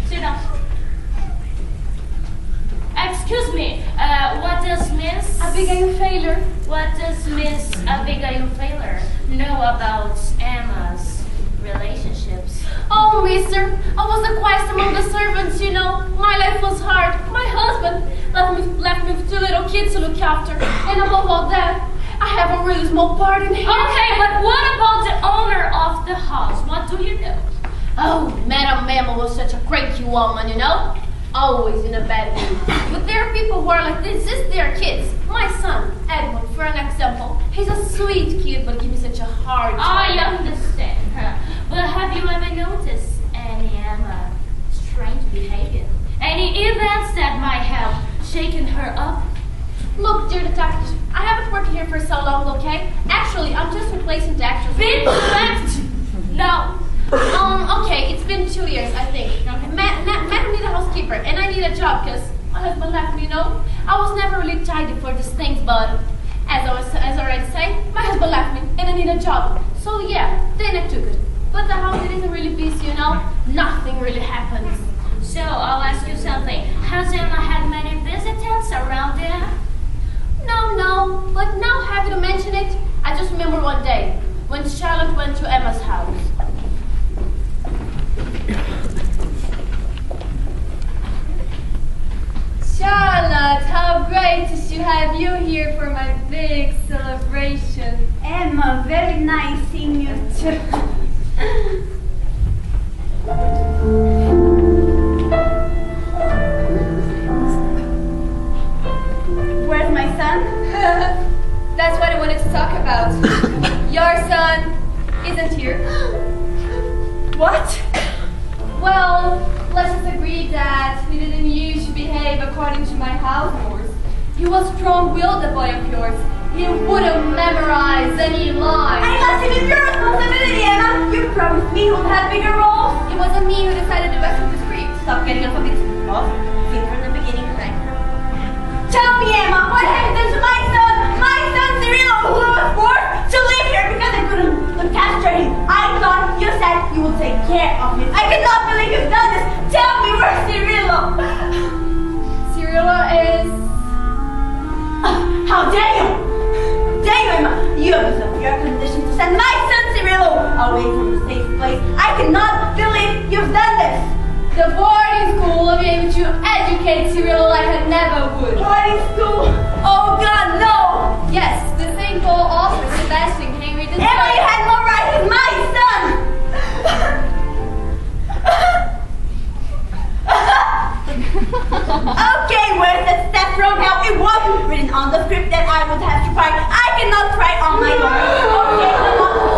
Sit down. Excuse me, what does Miss Abigail Failer? What does Miss Abigail Failer know about Emma's relationships? Oh, mister, I was the quietest among the servants, you know. My life was hard. My husband left me with 2 little kids to look after. And above all that, I have a really small part in here. Okay, but what about the owner of the house? What do you know? Oh, Madame Emma was such a cranky woman, you know. Always in a bad mood. But there are people who are like this. They are kids. My son, Edmund, for an example. He's a sweet kid, but gives me such a hard time. I understand. But have you ever noticed any strange behavior? Any events that might have shaken her up? Look, dear detective, I haven't worked here for so long, okay? Actually, I'm just replacing the actress. Been left? No. Okay, it's been 2 years, I think. Madam need a housekeeper, and I need a job, because my husband left me, you know? I was never really tidy for these things, but as I already said, my husband left me, and I need a job. So yeah, then I took it. But the house it isn't really busy, you know? Nothing really happens. So, I'll ask you something. Has Emma had many visitors around there? No, but now having to mention it, I just remember one day, when Charlotte went to Emma's house. Charlotte, how great to have you here for my big celebration. Emma, very nice seeing you too. Where's my son? That's what I wanted to talk about. Your son isn't here. What? Well, let's just agree that he didn't usually behave according to my house rules. He was strong-willed, the boy of yours. He wouldn't memorize any lines. I must have been your responsibility, Emma. You promised me who'd have bigger roles. It wasn't me who decided the rest of the script. Stop getting alphabet off. See from the beginning, right? Tell me, Emma, what have you done to my son? My son, Cirilo, who was forced to live here because I couldn't look after him. I thought you said you would take care of him. I cannot believe you've done this. Tell me where's Cirilo? Cirilo is... How dare you? Dare you, Emma? You have a severe condition to send my son Cirilo away from the safe place. I cannot believe you've done this. The boarding school will be able to educate Cirilo like I never would. Boarding school? Oh God, no! Yes, the St. Paul offers the best thing Henry did. Emma, you had no right. He's my son! Okay, where's that step from hell? It wasn't written on the script that I would have to cry. I cannot cry on my own. Okay, come very much.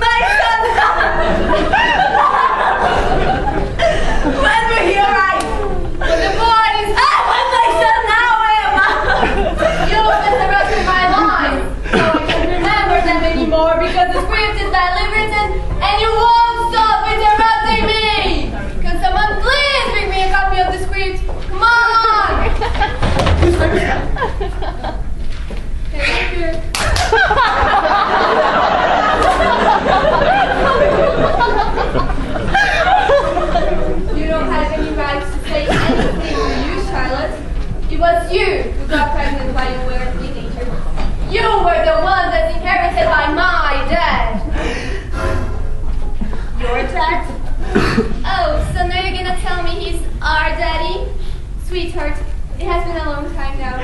My son! When will he arrive? But the boys... I want my son now, Emma! You'll miss the rest of my life. So I can't remember them anymore because the script is badly written and you won't stop interrupting me! Can someone please bring me a copy of the script? Come on! Thank you. You don't have any right to say anything, do you, Charlotte? It was you who got pregnant while you were a teenager. You were the one that's inherited by my dad. Your dad? Oh, so now you're gonna tell me he's our daddy? Sweetheart, it has been a long time now.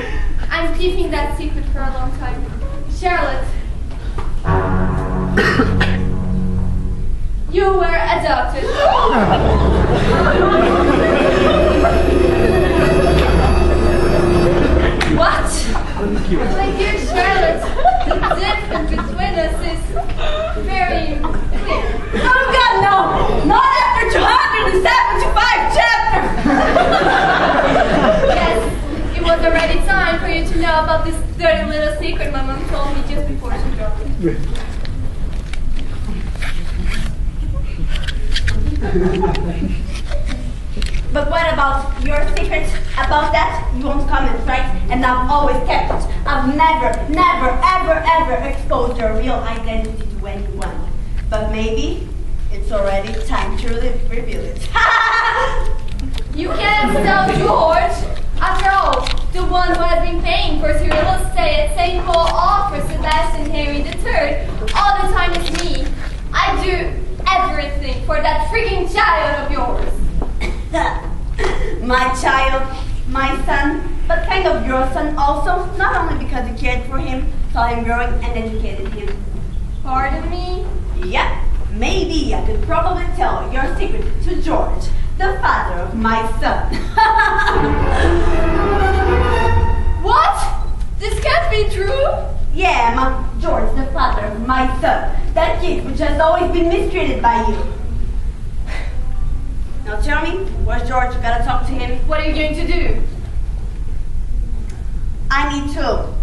I'm keeping that secret for a long time. Charlotte. You were adopted. What? My dear Charlotte, the difference between us is very clear. Oh God, no! Not after 200 know about this dirty little secret my mom told me just before she dropped it. But what about your secret? About that, you won't comment, right? And I've always kept it. I've never, ever exposed your real identity to anyone. But maybe it's already time to reveal it. You can't tell George. After all, the one who has been paying for his real estate at St. Paul offers Sebastian Henry III all the time is me. I do everything for that freaking child of yours. My child, my son, but kind of your son also, not only because you cared for him, saw him growing and educated him. Pardon me? Yeah, maybe I could probably tell your secret to George, the father of my son. What? This can't be true? Yeah, George, the father of my son. That kid which has always been mistreated by you. Now tell me, where's George? You gotta talk to him. What are you going to do? I need to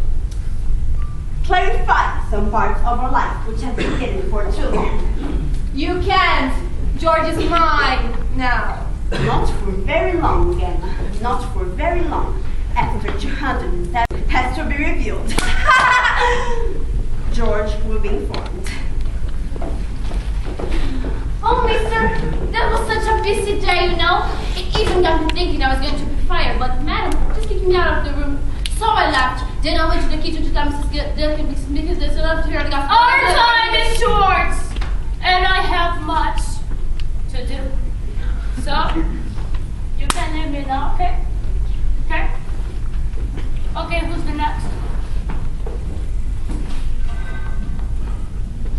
clarify some parts of our life which have been hidden for too long. You can't. George is mine now. Not for very long, Gemma. Not for very long. After 207 has to be revealed. George will be informed. Oh, mister, that was such a busy day, you know. It even got me thinking I was going to be fired, but madam just kicked me out of the room. So I left. Then I went to the kitchen to tell Mrs. Gilkin because there's a lot of here. Our time is short, and I have much to do. So, you can leave me now, okay? Okay? Okay, who's the next?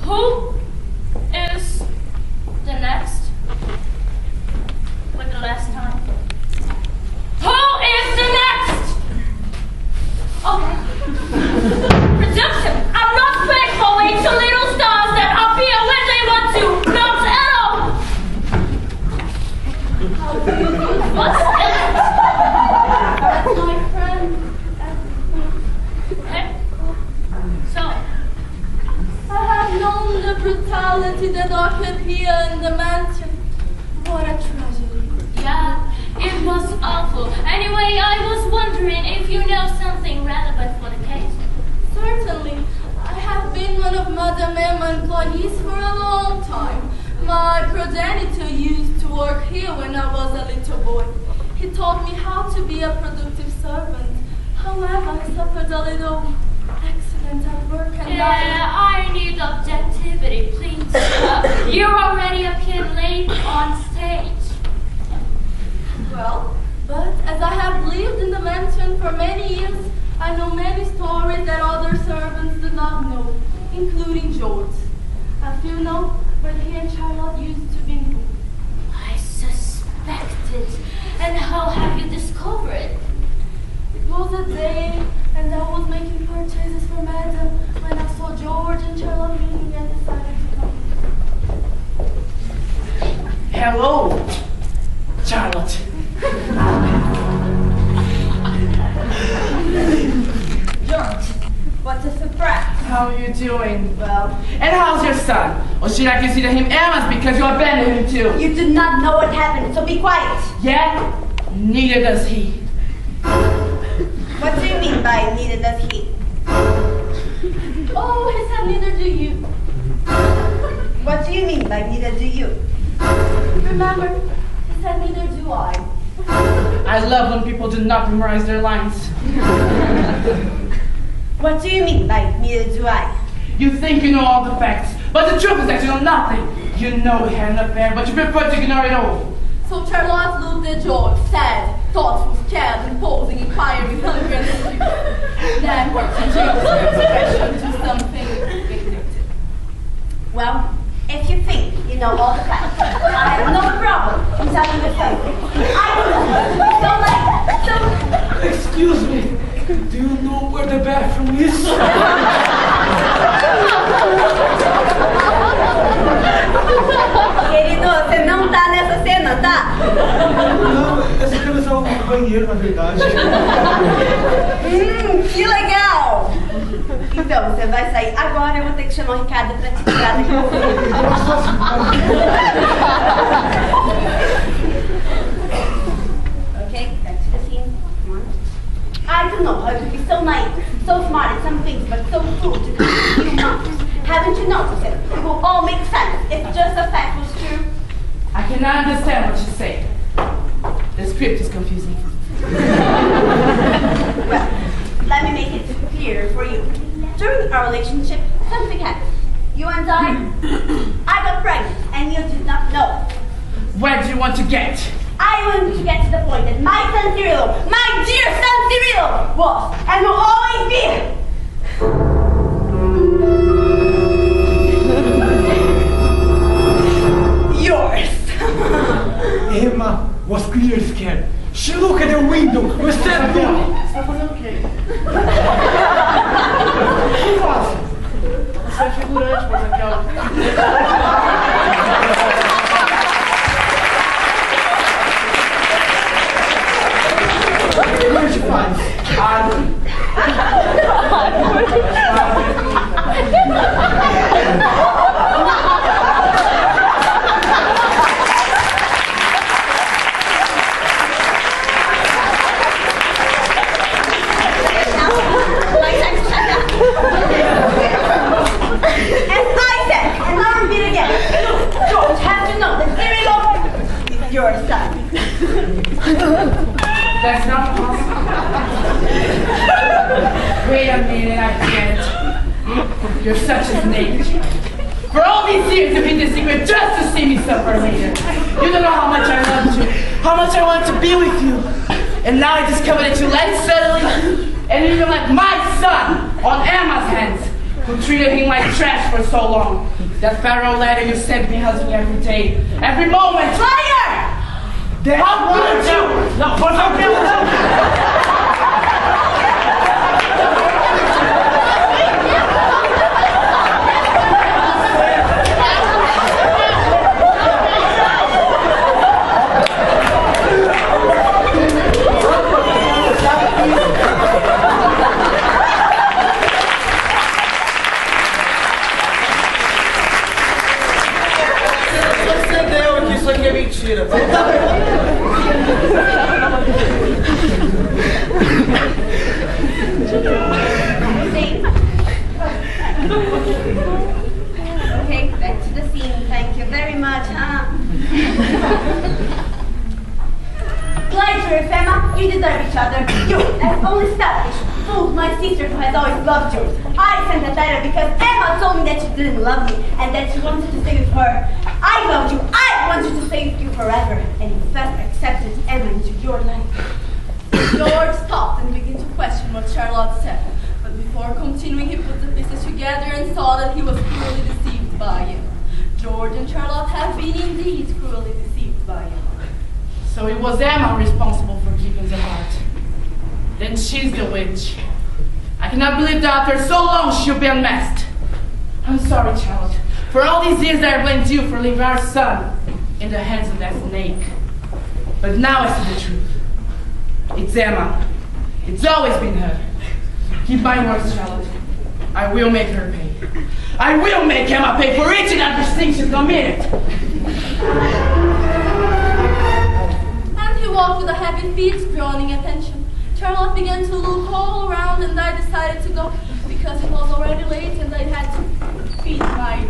Who is the next? Like the last time. Who is the next? Okay. Production! I'm not faithful to little stars that appear when they want to. Not at all! How do you do? What's it? That's my friend. Okay. So, I have known the brutality that occurred here in the mansion. What a tragedy. yeah, it was awful. Anyway, I was wondering if you know something relevant for the case. Certainly. I have been one of Madame Emma's employees for a long time. My progenitor used to work here when I was a little boy. He taught me how to be a productive servant. However, I suffered a little accident at work and Yeah, I need objectivity, please. You already appeared late on stage. Well, but as I have lived in the mansion for many years, I know many stories that other servants do not know, including George. A few know, but he and Charlotte used to be new. I suspected. And how have you discovered it? It was a day, and I was making purchases for Madame when I saw George and Charlotte meeting and decided to come. Hello, Charlotte. George, what a surprise. How are you doing? Well, And how's your son? Or should I consider him Emma's because you abandoned him too? you do not know what happened, so be quiet. Yeah? Neither does he. What do you mean by neither does he? Oh, he said neither do you. What do you mean by neither do you? Remember, he said neither do I. I love when people do not memorize their lines. What do you mean by neither do I? You think you know all the facts, but the truth is that you know nothing. You know we had an affair, but you prefer to ignore it all. So Charlotte looked at George, sad, thoughtful, scared, imposing, inquiring, hungry, and sleepy. Then she changed her expression to something vindictive. Well, if you think you know all the facts, I have no problem in telling you something. Excuse me, do you know where the bathroom is? Querido, você não tá nessa cena, tá? Não, essa cena é um banheiro, na verdade. Que legal! Então, você vai sair agora, eu vou ter que chamar o Ricardo pra te tirar daqui. Okay, back to the scene. Come on. I don't know how to be so naive, so smart at some things, but so foolish to you months. Haven't you noticed it? It will all make sense if just the fact was true. I cannot understand what you say. The script is confusing. Well, let me make it clear for you. During our relationship, something happened. You and I got pregnant, and you did not know. Where do you want to get? I want to get to the point that my son Cyrilo, my dear son Cyrilo, was and will always be yours. Emma was clearly scared. She looked at the window with that boy. Está fazendo o quê? O que faço? Você é figurante, mas aquela... O que a gente faz? Your son. That's not possible. Wait a minute, I can't. You're such a snake. For all these years you've hid the secret just to see me suffer later. You don't know how much I loved you, how much I wanted to be with you. And now I discover that you left suddenly and even left my son on Emma's hands, who treated him like trash for so long. That farewell letter you sent me hugging every day, every moment. Liar! How could you? No, por favor, Você deu que isso aqui é mentira. Okay, back to the scene. Thank you very much, Pleasure, Emma. You deserve each other. You, as only selfish, fooled my sister who has always loved you. I sent a letter because Emma told me that you didn't love me and that you wanted to stay with her. I loved you. I wanted to stay with you forever. And you felt accepted Emma into your life. George stopped and began to question what Charlotte said. But before continuing, he put the pieces together and saw that he was cruelly deceived by you. George and Charlotte have been indeed cruelly deceived by you. So it was Emma responsible for keeping them apart. Then she's the witch. I cannot believe that after so long she'll be unmasked. I'm sorry, Charlotte. For all these years I blamed you for leaving our son in the hands of that snake. But now I see the truth. It's Emma. It's always been her. Keep my words, Charlotte. I will make her pay. I will make Emma pay for each and every thing she's committed. And he walked with a heavy feet, drawing attention. Charlotte began to look all around and I decided to go because it was already late and I had to feed my...